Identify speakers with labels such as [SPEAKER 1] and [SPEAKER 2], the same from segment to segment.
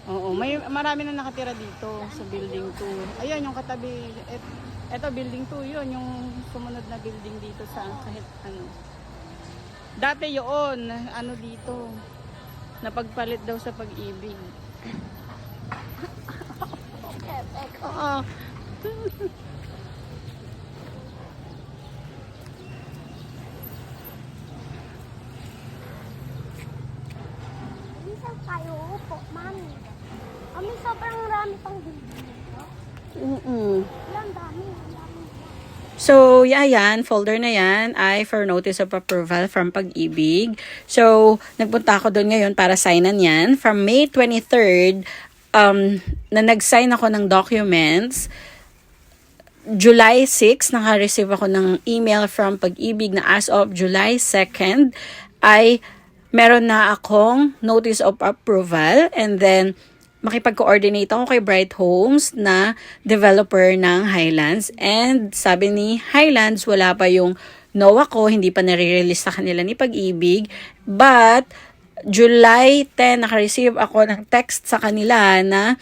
[SPEAKER 1] Oo, marami na nakatira dito sa building 2. Ayun, yung katabi. Eto building 2 yun, yung sumunod na building dito sa kahit ano. Dati yun, ano dito, napagpalit daw sa Pag-ibig. Oo.
[SPEAKER 2] Minsan tayo po, mami. May sobrang rami pang building dito. Ilang dami.
[SPEAKER 1] So, yan, folder na yan ay for notice of approval from Pag-ibig. So, nagpunta ako doon ngayon para signan yan. From May 23rd, na nag-sign ako ng documents. July 6, naka-receive ako ng email from Pag-ibig na as of July 2nd, ay meron na akong notice of approval, and then makipag-coordinate ako kay Bright Homes na developer ng Highlands. And sabi ni Highlands, wala pa yung NOA ko, hindi pa nare-release sa kanila ni Pag-ibig. But July 10, naka-receive ako ng text sa kanila na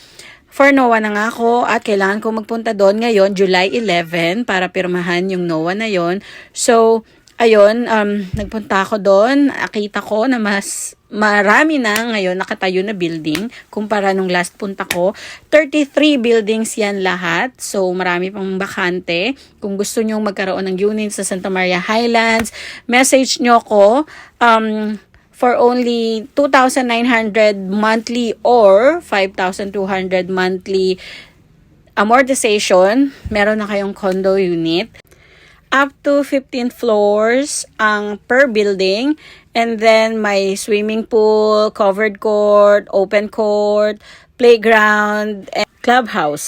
[SPEAKER 1] for NOA na nga ako at kailangan ko magpunta doon ngayon, July 11, para pirmahan yung NOA na yon. So, ayun, nagpunta ako doon. Nakita ko na mas marami na ngayon nakatayo na building kumpara nung last punta ko. 33 buildings yan lahat. So, marami pang bakante. Kung gusto nyo magkaroon ng unit sa Santa Maria Highlands, message nyo ko for only 2,900 monthly or 5,200 monthly amortization. Meron na kayong condo unit. Up to 15 floors ang per building, and then may swimming pool, covered court, open court, playground, and clubhouse.